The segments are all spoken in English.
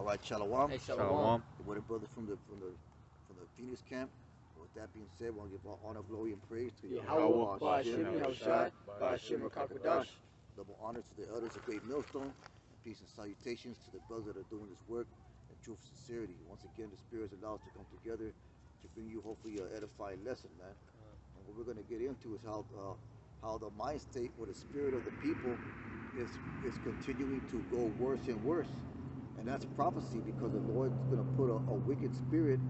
All right, Shalom. Hey, Shalom. Shalom. What a brother from the Phoenix camp. With that being said, we want to give all honor, glory, and praise to Yahweh, Yahweh, Ba'ashim, Ba'ashim, Yahushai, Ba'ashim, Ba'ashim, Rakakwadash. double honor to the elders of Great Millstone, and peace and salutations to the brothers that are doing this work in truth and sincerity. Once again, the Spirit has allowed us to come together to bring you hopefully an edifying lesson, man. And what we're going to get into is how the mind state or the spirit of the people is continuing to go worse and worse. And that's prophecy because the Lord's going to put a wicked spirit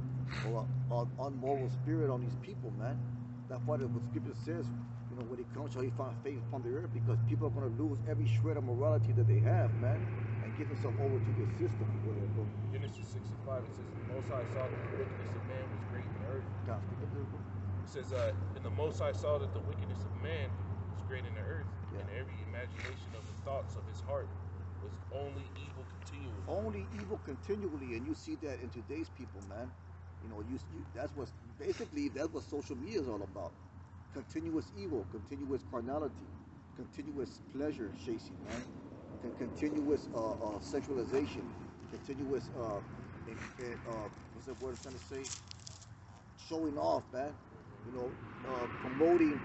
or an unmoral spirit on these people, man. That's why what Scripture says, when He comes, shall He find faith upon the earth, because people are going to lose every shred of morality that they have, man, and give themselves over to this system. Genesis 6 and 5, it says, "The Most High saw that the wickedness of man was great in the earth." It says, "And the Most High saw that the wickedness of man was great in the earth, and every imagination of the thoughts of his heart was only evil continually." Only evil continually, and you see that in today's people, man. That's what social media is all about. Continuous evil, continuous carnality, continuous pleasure chasing, man. Continuous sexualization, continuous what's that word I'm trying to say? Showing off, man. Promoting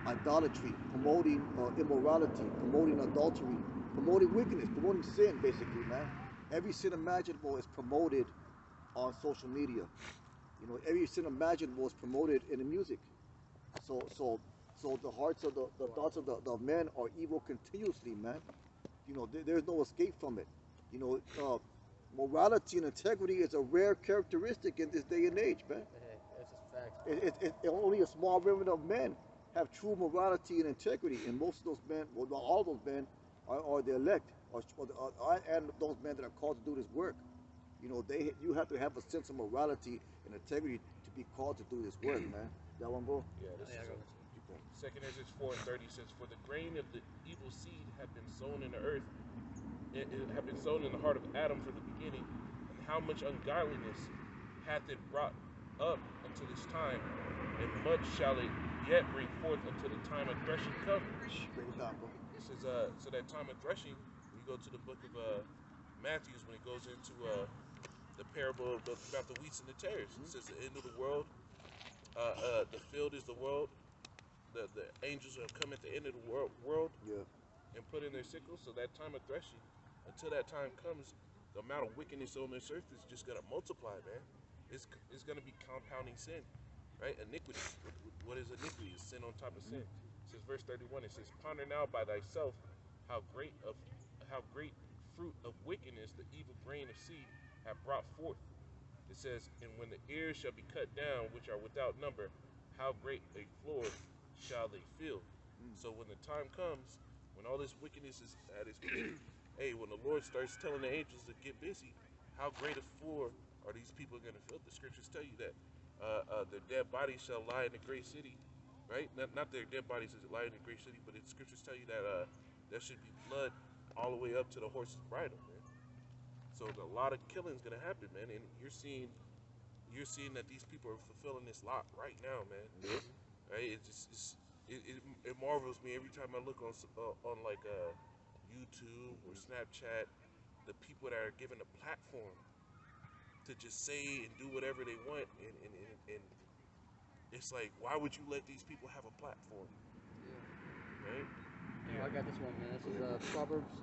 idolatry, promoting immorality, promoting adultery, promoting wickedness, promoting sin, basically, man. Every sin imaginable is promoted on social media. Every sin imaginable is promoted in the music. So the hearts of the thoughts of the men are evil continuously, man. There's no escape from it. Morality and integrity is a rare characteristic in this day and age, man. That's just facts. Only a small remnant of men have true morality and integrity, and most of those men, well, not all those men, are the elect, and those men that are called to do this work. You have to have a sense of morality and integrity to be called to do this work, man. That one, bro? Yeah, this is Second Ezra 4:30 says, "For the grain of the evil seed had been sown in the earth, it had been sown in the heart of Adam from the beginning, and how much ungodliness hath it brought up unto this time, and much shall it yet bring forth until the time of threshing come." Break it down, bro. It says, so that time of threshing, when you go to the book of Matthew, when it goes into the parable about the wheats and the tares. It says the end of the world, the field is the world, the angels will come at the end of the world and put in their sickles. So that time of threshing, until that time comes, the amount of wickedness on this earth is just going to multiply, man. It's going to be compounding sin, right? Iniquity. What is iniquity? It's sin on top of sin. It says, verse 31, it says, "Ponder now by thyself how great fruit of wickedness the evil grain of seed have brought forth." It says, "And when the ears shall be cut down, which are without number, how great a floor shall they fill." So when the time comes, when all this wickedness is at its peak, hey, when the Lord starts telling the angels to get busy, how great a floor are these people going to fill? The scriptures tell you that their dead bodies shall lie in the great city, right? Not their dead bodies that lie in the great city, but the scriptures tell you that there should be blood all the way up to the horse's bridle, man. So a lot of killing is going to happen, man, and you're seeing that these people are fulfilling this lot right now, man. Right? It marvels me every time I look on like YouTube or Snapchat, the people that are given a platform to just say and do whatever they want, and it's like, why would you let these people have a platform? Right? I got this one, man. This is Proverbs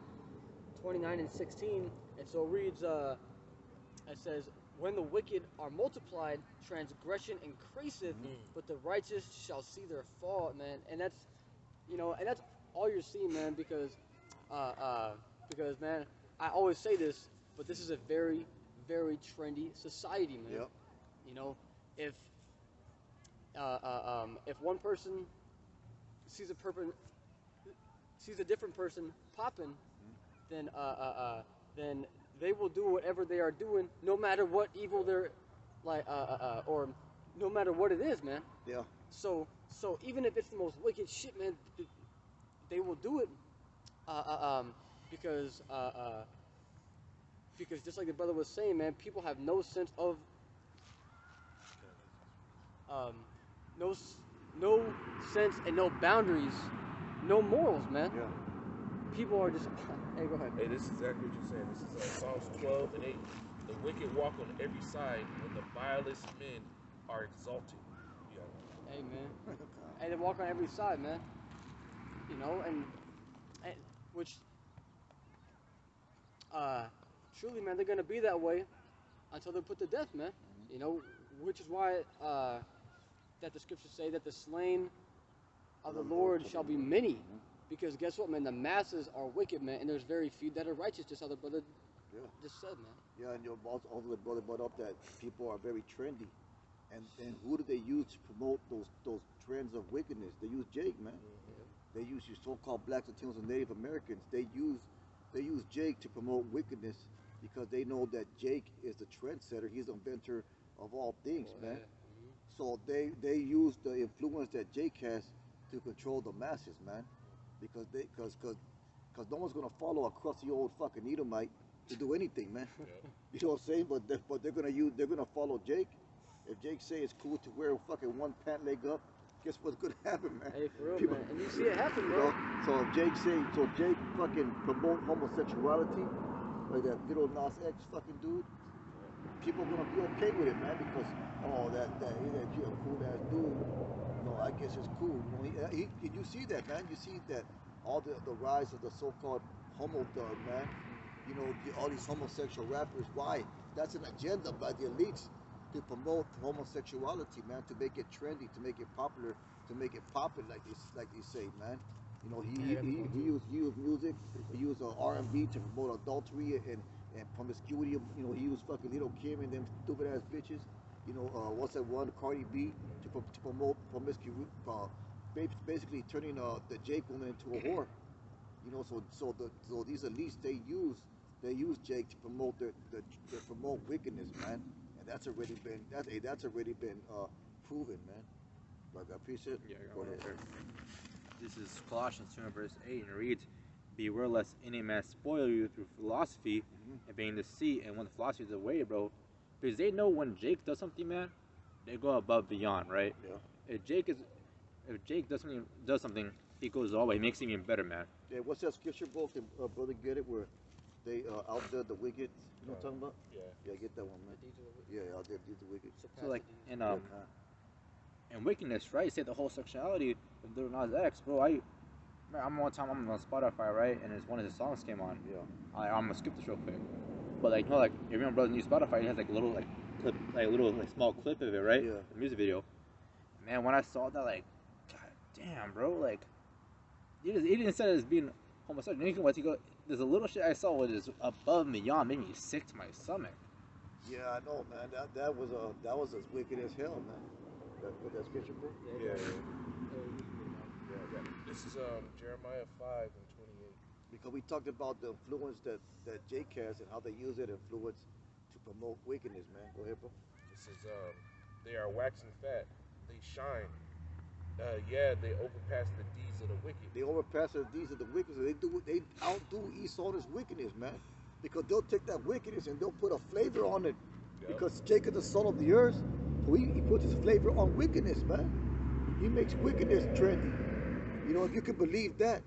29 and 16. And so it reads, it says, "When the wicked are multiplied, transgression increaseth, but the righteous shall see their fall," man. And that's, and that's all you're seeing, man, because man, I always say this, but this is a very, very trendy society, man. Yep. If one person sees a different person popping, then they will do whatever they are doing, no matter what evil they're like, or no matter what it is, man. Yeah. So even if it's the most wicked shit, man, they will do it, because just like the brother was saying, man, people have no sense of no sense and no boundaries, no morals, man. Yeah. People are just. Hey, go ahead. Hey, this is exactly what you're saying. This is Psalms 12 and 8. The wicked walk on every side when the vilest men are exalted. Yeah. Hey, man. Hey, they walk on every side, man. You know, and which, truly, man, they're gonna be that way until they're put to death, man. You know, which is why that the scriptures say that the slain of the Lord shall be many. Because guess what, man? The masses are wicked, man, and there's very few that are righteous. Just how the brother just said, man. Yeah, and your boss also the brother brought up that people are very trendy, and who do they use to promote those trends of wickedness? They use Jake, man. They use your so-called blacks, Latinos, and Native Americans. They use Jake to promote wickedness because they know that Jake is the trendsetter. He's the inventor of all things, man. So they use the influence that Jake has to control the masses, man. Because no one's gonna follow a crusty old fucking Edomite to do anything, man. You know what I'm saying? But they're gonna follow Jake. If Jake say it's cool to wear fucking one pant leg up, guess what's gonna happen, man? Hey, for real, People- man. And you see it happen, You bro. know? So if Jake fucking promote homosexuality, like that little Nas X fucking dude, people are gonna be okay with it, man, because that you a cool ass dude. No, I guess it's cool. You know, you see that, man. You see that all the rise of the so-called homo thug, man. You know, all these homosexual rappers. Why? That's an agenda by the elites to promote homosexuality, man, to make it trendy, to make it popular, to make it poppin', like they say, man. You know, he used music, he used R&B to promote adultery and promiscuity. You know, he used fucking Little Kim and them stupid ass bitches. You know, what's that one, Cardi B, to promote promiscuity, basically turning the Jake woman into a whore. You know, so these elites they use Jake to promote promote wickedness, man, and that's already been proven, man. Like I appreciate it. Yeah, Go ahead. This is Colossians 2 verse 8, and it reads, "Beware lest any man spoil you through philosophy and vain deceit." And when the philosophy is away, bro, because they know when Jake does something, man, they go above beyond, right? Yeah. If Jake does something, he goes all the way. He makes it even better, man. Yeah. What's that scripture, bro? Can brother get it where they outdid the wicked? You know what I'm talking about? Yeah. Yeah, get that one, man. The deeds of the Yeah, outdid the wicked. surpass So like, the deeds. and Yeah, and wickedness, right? Say the whole sexuality of Lil Nas X, bro. I'm on Spotify, right? And it's one of his songs came on. yeah. I'm gonna skip this real quick. But like, you know, like if you remember Brother New Spotify, he has like a little clip, like a little small clip of it, right? Yeah. The music video. Man, when I saw that, like, god damn, bro, like, he didn't say it as being homosexual. Anything what you go, there's a little shit I saw which is above and beyond, made me sick to my stomach. Yeah, I know, man. That was as wicked as hell, man. That scripture, bro. Yeah. Yeah. This is Jeremiah 5:28. Because we talked about the influence that Jake has and how they use that influence to promote wickedness, man. Go ahead, bro. This is they are waxing fat, they shine. They overpass the deeds of the wicked. They overpass the deeds of the wicked. So they outdo Esau's wickedness, man. Because they'll take that wickedness and they'll put a flavor on it. Yep. Because Jake is the son of the earth, so he puts his flavor on wickedness, man. He makes wickedness trendy. You know, if you can believe that,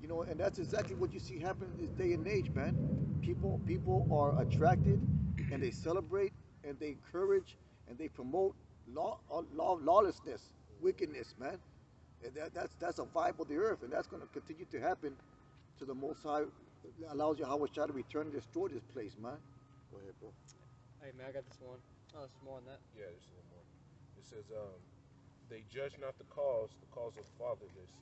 you know, and that's exactly what you see happen in this day and age, man. People are attracted and they celebrate and they encourage and they promote lawlessness, wickedness, man. And that's a vibe of the earth, and that's going to continue to happen to the Most High. Allows Yahweh Shah to return and destroy this place, man. Go ahead, bro. Hey, man, I got this one. Oh, there's more on that. Yeah, there's a little more. It says, they judge not the cause of fatherless,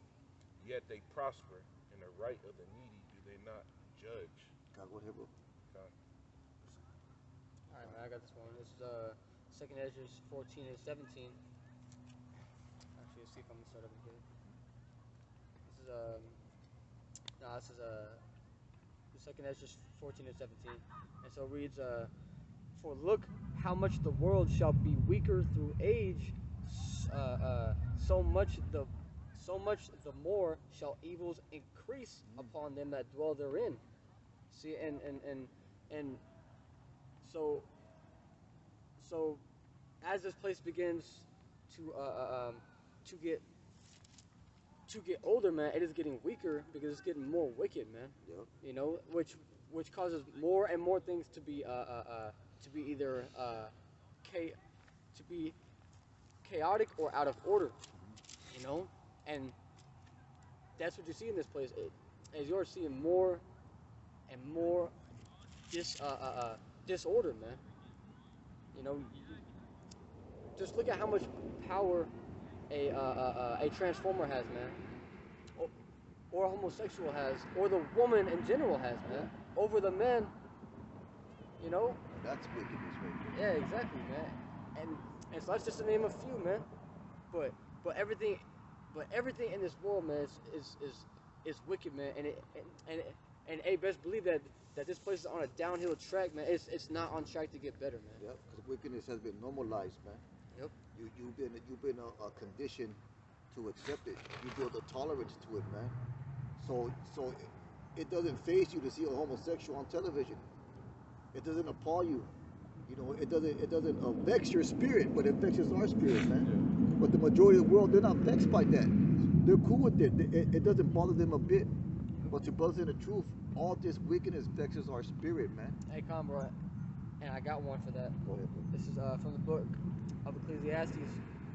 yet they prosper, and the right of the needy do they not judge. God, go ahead, bro. All right, man, I got this one. This is 2nd Ezra 14 and 17. Actually, let's see if I'm gonna start over here. This is the 2nd Ezra 14 and 17, and so it reads, "For look how much the world shall be weaker through age, so much the more shall evils increase upon them that dwell therein." See, and so as this place begins to get older, man, it is getting weaker because it's getting more wicked, man. Yep. You know, which which causes more and more things to be either to be chaotic or out of order, you know, and that's what you see in this place. As you're seeing more and more disorder, man. You know, just look at how much power a transformer has, man, or a homosexual has, or the woman in general has, man, over the men. You know. That's wickedness right there. Yeah, exactly, man. And so that's just to name a few, man. But everything in this world, man, is wicked, man. And hey, best believe that this place is on a downhill track, man. It's not on track to get better, man. Yep, because wickedness has been normalized, man. Yep. You've been conditioned to accept it. You build a tolerance to it, man. So it doesn't faze you to see a homosexual on television. It doesn't appall you. You know, it doesn't vex your spirit, but it vexes our spirit, man. But the majority of the world, they're not vexed by that. They're cool with it. It doesn't bother them a bit. But to brothers in the truth, all this wickedness vexes our spirit, man. Hey, Conroy, and I got one for that. Go ahead, bro. This is from the book of Ecclesiastes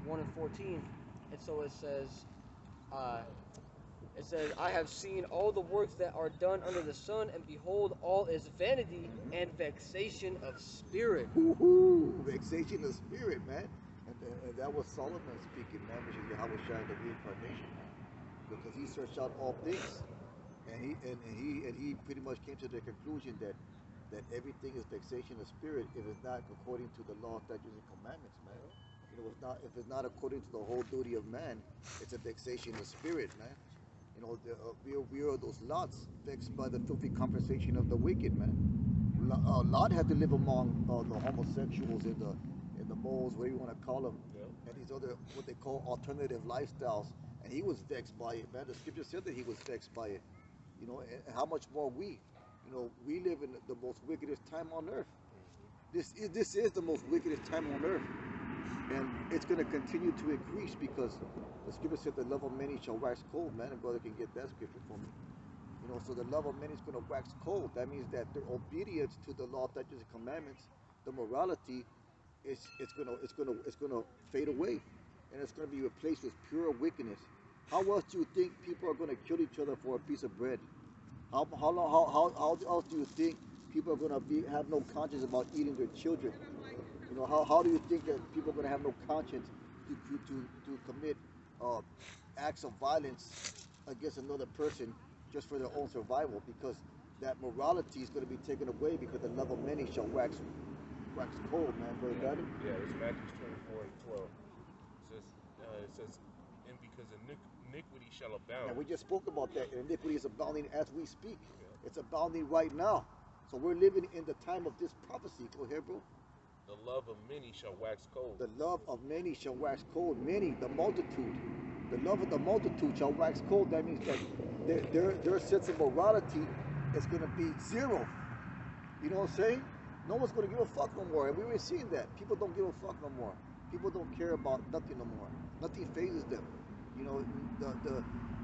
1:14, and so it says, I have seen all the works that are done under the sun, and behold, all is vanity and vexation of spirit. Woo-hoo, vexation of spirit, man. And that was Solomon speaking, man, which is Yahweh Shai, the reincarnation, man. Because he searched out all things, and he pretty much came to the conclusion that everything is vexation of spirit if it's not according to the law, statutes, and commandments, man. You know, if it's not according to the whole duty of man, it's a vexation of spirit, man. You know, we are those Lots vexed by the filthy conversation of the wicked, man. Lot had to live among the homosexuals and the moles, whatever you want to call them, and these other what they call alternative lifestyles, and he was vexed by it, man. The scripture said that he was vexed by it. You know, and how much more we, you know, we live in the most wickedest time on earth. This is the most wickedest time on earth, and it's going to continue to increase because the scripture said the love of many shall wax cold, man. And brother can get that scripture for me. You know, so the love of many is going to wax cold. That means that their obedience to the law, statutes, and commandments, the morality, it's gonna fade away, and it's going to be replaced with pure wickedness. How else do you think people are going to kill each other for a piece of bread? How else do you think people are going to have no conscience about eating their children? You know, how do you think that people are going to have no conscience to commit acts of violence against another person just for their own survival? Because that morality is going to be taken away because the love of many shall wax cold, man. Brother Daddy? Yeah, it's Matthew 24:12. It says, and because iniquity shall abound. And we just spoke about that. Iniquity is abounding as we speak. Yeah. It's abounding right now. So we're living in the time of this prophecy. Go ahead, bro. The love of many shall wax cold. The love of many shall wax cold. Many, the multitude. The love of the multitude shall wax cold. That means that their sense of morality is going to be zero. You know what I'm saying? No one's going to give a fuck no more. And we were seeing that. People don't give a fuck no more. People don't care about nothing no more. Nothing phases them. You know,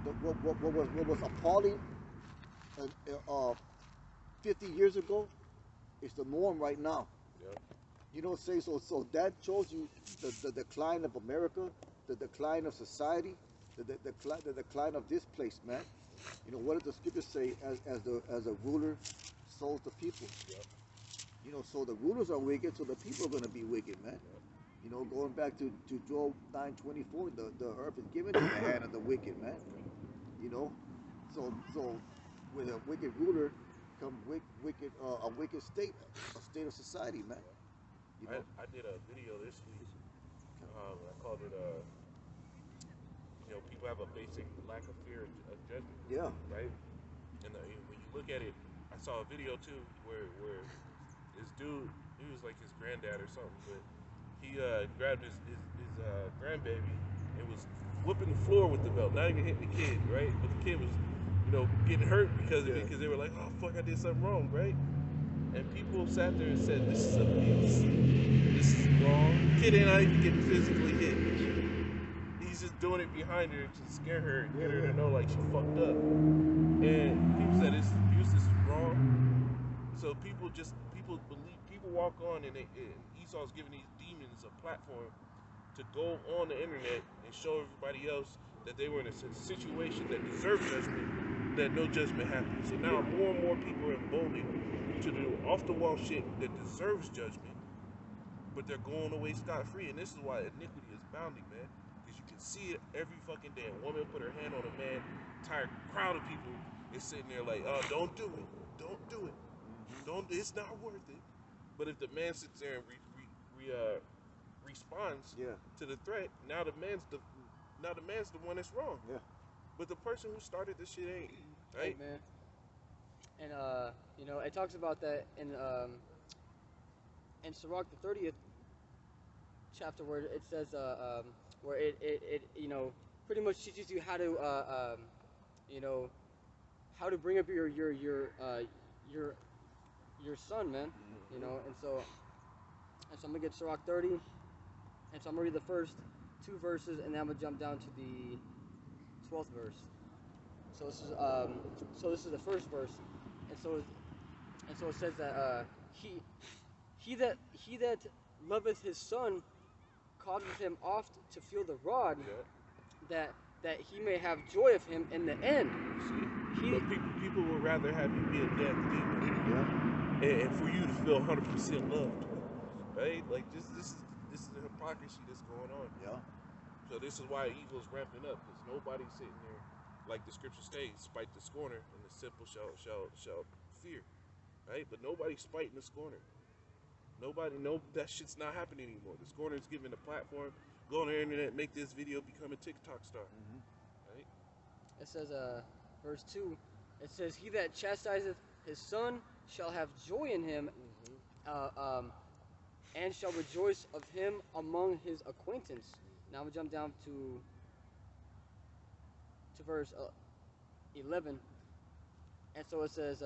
what was appalling 50 years ago is the norm right now. Yep. You know what I'm saying? So that shows you the decline of America, the decline of society, the decline of this place, man. You know, what does the scripture say as a ruler souls the people? Yep. You know, so the rulers are wicked, so the people are going to be wicked, man. Yep. You know, going back to Job 9:24, the earth is given to the hand of the wicked, man. You know, so with a wicked ruler comes a wicked state, a state of society, man. You know? I did a video this week. I called it, you know, people have a basic lack of fear of judgment. Yeah. Right? And when you look at it, I saw a video too where this dude, he was like his granddad or something, but he grabbed his grandbaby and was whooping the floor with the belt, not even hitting the kid, right? But the kid was, you know, getting hurt because of it, because they were like, oh fuck, I did something wrong, right? And people sat there and said, this is abuse. This is wrong. The kid ain't not even getting physically hit. He's just doing it behind her to scare her and get her to know like she fucked up. And people said this abuse, this is wrong. So people walk on and Esau's giving these demons a platform to go on the internet and show everybody else that they were in a situation that deserved judgment, that no judgment happened. So now more and more people are emboldened to do off the wall shit that deserves judgment, but they're going away scot free. And this is why iniquity is bounding, man. Because you can see it every fucking day. A woman put her hand on a man, entire crowd of people is sitting there like, oh, don't do it. Don't do it. It's not worth it. But if the man sits there and responds to the threat, now the man's the one that's wrong. Yeah. But the person who started this shit ain't, right? Hey, man. And you know, it talks about that in Sirach the 30th chapter, where it says where it you know, pretty much teaches you how to you know, how to bring up your son, man. You know, and so I'm gonna get Sirach 30, and so I'm gonna read the first 2 verses, and then I'm gonna jump down to the 12th verse. So this is the first verse, and so it says that he that loveth his son causeth him oft to feel the rod, that he may have joy of him in the end. But people would rather have you be a dead demon, and for you to feel 100% loved, right? Like this is the hypocrisy that's going on. Yeah. So this is why evil is ramping up, because nobody's sitting there, like the scripture states, spite the scorner, and the simple shall fear, right? But nobody's spiting the scorner. That shit's not happening anymore. The scorner is given a platform. Go on the internet, make this video, become a TikTok star, right? It says, verse 2, it says, he that chastiseth his son shall have joy in him, and shall rejoice of him among his acquaintance. Now I'm going to jump down to verse 11. And so it says,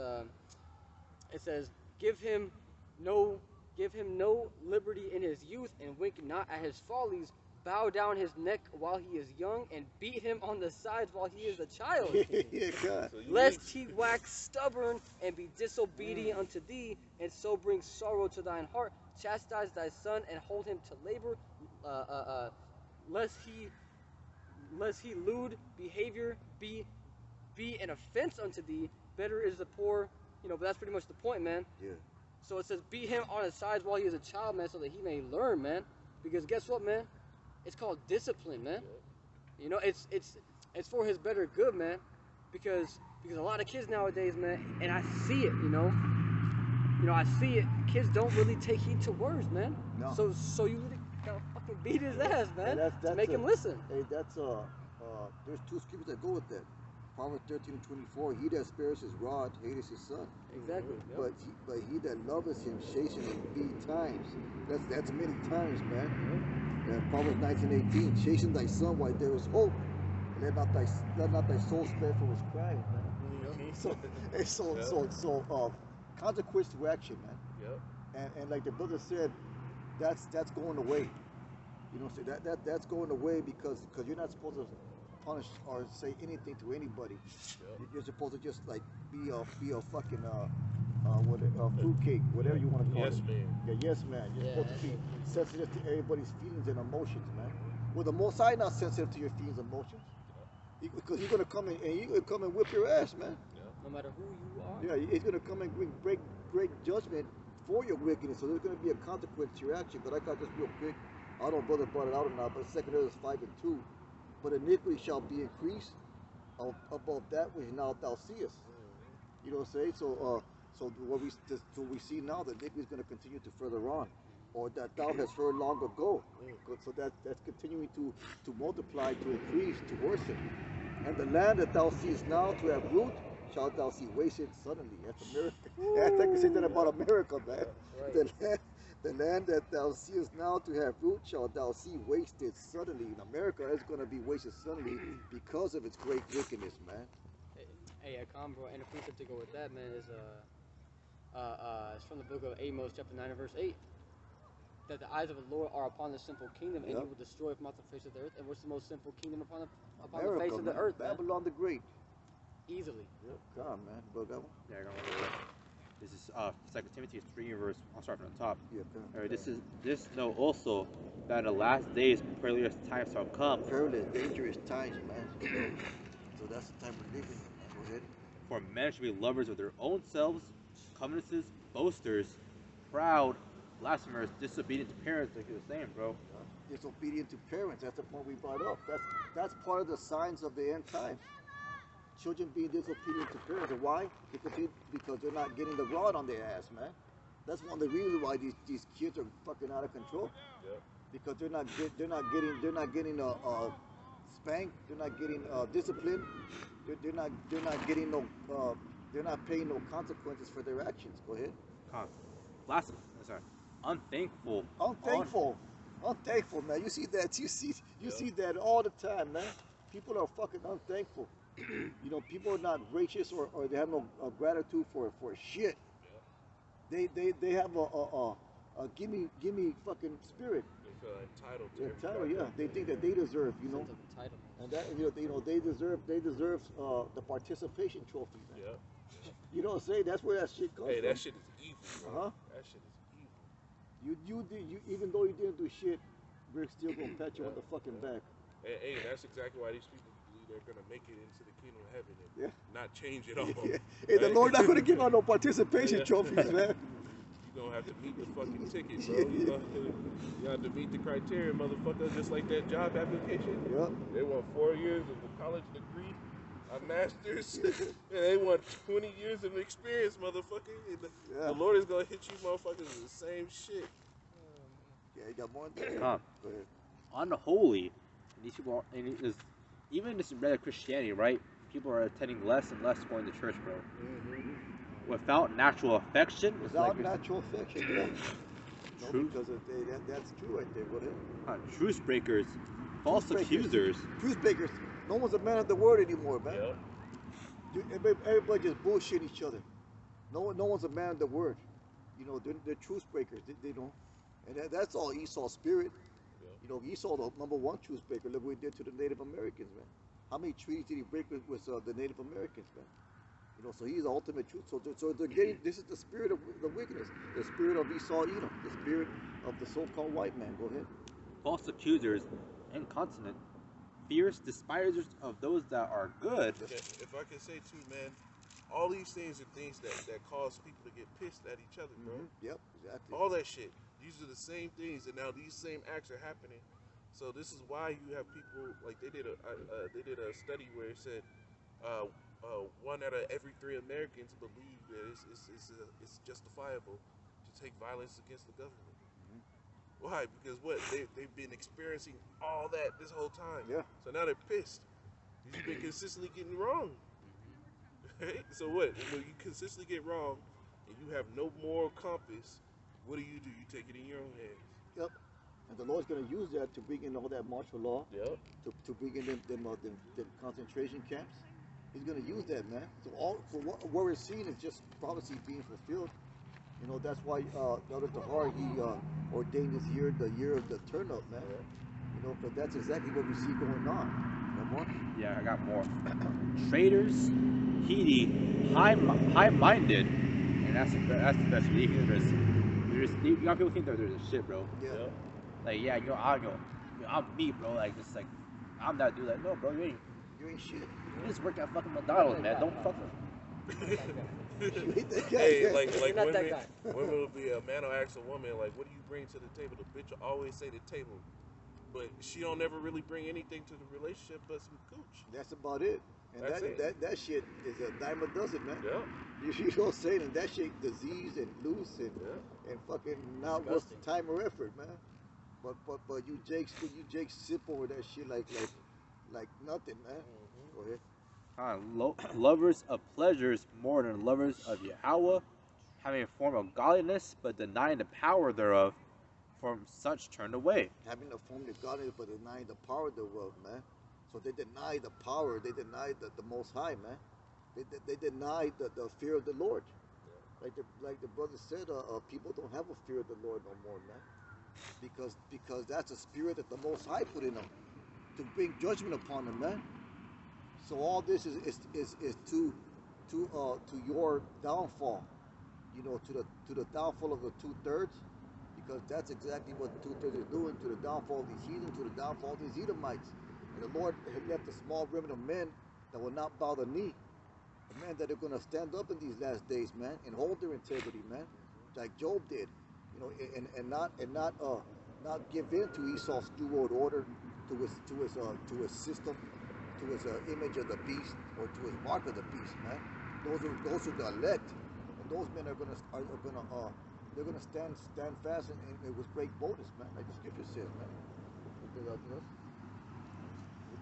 give him no liberty in his youth, and wink not at his follies. Bow down his neck while he is young, and beat him on the sides while he is a child. God. So Lest he wax stubborn and be disobedient unto thee, and so bring sorrow to thine heart. Chastise thy son and hold him to labor, lest he lewd behavior be an offense unto thee. Better is the poor, you know. But that's pretty much the point, man. Yeah. So it says, beat him on his sides while he is a child, man, so that he may learn, man. Because guess what, man? It's called discipline, man. You know, it's for his better good, man. Because a lot of kids nowadays, man, and I see it, you know, I see it. Kids don't really take heed to words, man. No. So you really gotta fucking beat his ass, man, That's to make him listen. Hey, that's there's 2 scriptures that go with that. Proverbs 13:24. He that spares his rod hateth his son. Exactly. Yep. But he that loveth him chasteneth him 8 times. That's many times, man. And Proverbs 19:18. Chasten thy son while there is hope, and let not thy soul spare for his crying, man. So consequence to action, man. Yep. And like the brother said, that's going away. You know, so that's going away because you're not supposed to punish or say anything to anybody. Yep. You're supposed to just like be a fucking fruitcake, whatever you want to call Yes, it. man. Yeah, yes, man. You're Yeah, supposed to be sensitive to everybody's feelings and emotions, man. Well, the Most High not sensitive to your feelings and emotions, because he's gonna come in and he's gonna come and whip your ass, man. No matter who you are. Yeah, he's gonna come and break judgment for your wickedness. So there's gonna be a consequence to your action. But I got this real quick. I don't know if brother brought it out or not, but 2 Ezra 5:2. But iniquity shall be increased above that which now thou seest. You know what I'm saying? So what we see now, that iniquity is going to continue to further on, or that thou hast heard long ago. So that's continuing to multiply, to increase, to worsen. And the land that thou seest now to have root, shalt thou see wasted suddenly. That's America. I think you say that about America, man. Right. The land that thou seest now to have root, shalt thou see wasted suddenly. In America, it's going to be wasted suddenly because of its great wickedness, man. Hey, bro, and a precept to go with that, man, is it's from the book of Amos, chapter 9 and verse 8. That the eyes of the Lord are upon the simple kingdom, and he will destroy from off the face of the earth. And what's the most simple kingdom upon the face of the earth, man? Babylon the Great. Easily. Yep. God, man. Bro, that one? Yeah, I don't know. This is 2 Timothy 3 verse. I'll start from the top. Yeah, All right, this know also that in the last days perilous times shall come. perilous, dangerous times, man. So that's the time we're living in, man. Go ahead. For men should be lovers of their own selves, covetous, boasters, proud, blasphemers, disobedient to parents, like you were saying, bro. Disobedient to parents. That's the point we brought up. That's part of the signs of the end times. Children being disobedient to parents. And why? Because they're not getting the rod on their ass, man. That's one of the reasons why these kids are fucking out of control. Yep. Because they're not getting spanked. They're not getting disciplined. They're not getting they're not paying no consequences for their actions. Go ahead. Blasphemous. Sorry. Unthankful. Unthankful, man. You see that? You see that all the time, man. People are fucking unthankful. You know, people are not gracious or they have no gratitude for shit. They have a gimme fucking spirit. They feel entitled to They're everything. entitled, yeah. They think that they deserve, you know, Sense of entitlement. and that they deserve the participation trophy, man. Yep. You know what I'm saying? That's where that shit comes Hey, from. that shit is evil, bro. Uh-huh. That shit is evil. You even though you didn't do shit, we're still gonna pat you on the fucking back. Hey, that's exactly why these people believe they're gonna make it into the kingdom of heaven and Yeah. not change it all. Hey, the Right? Lord not gonna give out no participation Yeah. trophies, man. You're gonna have to meet the fucking ticket, bro. You have to meet the criteria, motherfucker. Just like that job application. Yep. They want 4 years of a college degree, a master's, and they want 20 years of experience, motherfucker. And Yeah. the Lord is gonna hit you motherfuckers with the same shit. Yeah, you got more than that. Come. Go ahead. Unholy. These people, and it is, even in this regular Christianity, right? People are attending less and less going to church, bro. Without natural affection, it's Without like natural affection, yeah. No, True. because that's true right there. Go ahead. truce breakers, false Truce breakers. accusers. Truth breakers. No one's a man of the word anymore, man. Yep. Everybody just bullshit each other. No one's a man of the word. You know, they're truth breakers. They don't. And that's all Esau's spirit. Yeah. You know, Esau, the number one truth breaker. Look what he did to the Native Americans, man. How many trees did he break with the Native Americans, man? You know, so he's the ultimate truth. So they're getting. This is the spirit of the wickedness. The spirit of Esau, Edom. The spirit of the so-called white man. Go ahead. False accusers, incontinent, fierce despisers of those that are good. Okay, if I could say too, man, all these things are things that cause people to get pissed at each other, bro. Yep, exactly. All that shit. These are the same things, and now these same acts are happening. So this is why you have people like they did a study where it said 1 out of every 3 Americans believe that it's justifiable to take violence against the government. Why? Because they've been experiencing all that this whole time. Yeah. So now they're pissed. You've been consistently getting wrong. Right? So what? When you consistently get wrong and you have no moral compass, what do? You take it in your own hands. Yep. And the Lord's going to use that to bring in all that martial law, Yep. to bring in them concentration camps. He's going to use that, man. So what we're seeing is just prophecy being fulfilled. You know, that's why Elder Tahar, he ordained this year, the year of the turn-up, man. You know, but that's exactly what we see going on. Got more? Yeah, I got more. Traitors, heady, high-minded, and that's the best. You got people think that there's a shit, bro. Yeah. Yep. Like, yeah, I'm me, bro. Like, just like, I'm that dude. Like, no, bro, you You ain't shit. just work at fucking McDonald's, man. Don't fuck with. You ain't that guy. Hey, like not that women, guy. women will be a man will ask a woman like, "What do you bring to the table?" The bitch will always say the table, but she don't ever really bring anything to the relationship but some cooch. That's about it. And That's it. that shit is a dime a dozen, man. Yeah. You know what I'm saying? And that shit diseased and loose and Yeah. and fucking not worth Disgusting. the time or effort, man. But you Jakes sip over that shit like nothing, man. Go ahead. Lovers of pleasures more than lovers of Yahweh, having a form of godliness, but denying the power thereof, from such turned away. Having a form of godliness but denying the power of the world, man. So they deny the power, they deny the Most High, man. They deny the fear of the Lord. Like the brother said, people don't have a fear of the Lord no more, man. Because that's a spirit that the Most High put in them to bring judgment upon them, man. So all this is to your downfall. you know, to the downfall of the 2/3, because that's exactly what the 2/3 is doing to the downfall of these heathens, to the downfall of these Edomites. And the Lord had left a small remnant of men that will not bow the knee, the men that are going to stand up in these last days, man, and hold their integrity, man, like Job did, you know, and not give in to Esau's new world order, to his system, to his image of the beast, or to his mark of the beast, man. Those are the elect, and those men they're gonna stand fast and with great boldness, man, like the scripture says, man.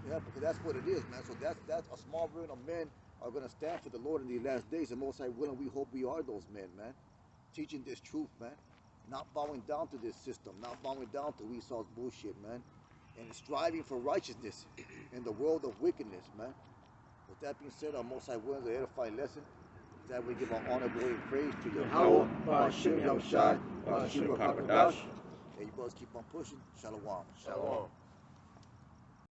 Yeah, because that's what it is, man. So that's a small remnant of men are gonna stand for the Lord in these last days, and most High willing, we hope we are those men, man, teaching this truth, man, not bowing down to this system, not bowing down to Esau's bullshit, man, and striving for righteousness in the world of wickedness, man. With that being said, our Most High willing, the edifying lesson, that we give our honor, glory, and praise to Yahweh, Ba'ashem Yahushai, Ba'ashem Hakadash. Hey, you brothers keep on pushing. Shalom. Shalom.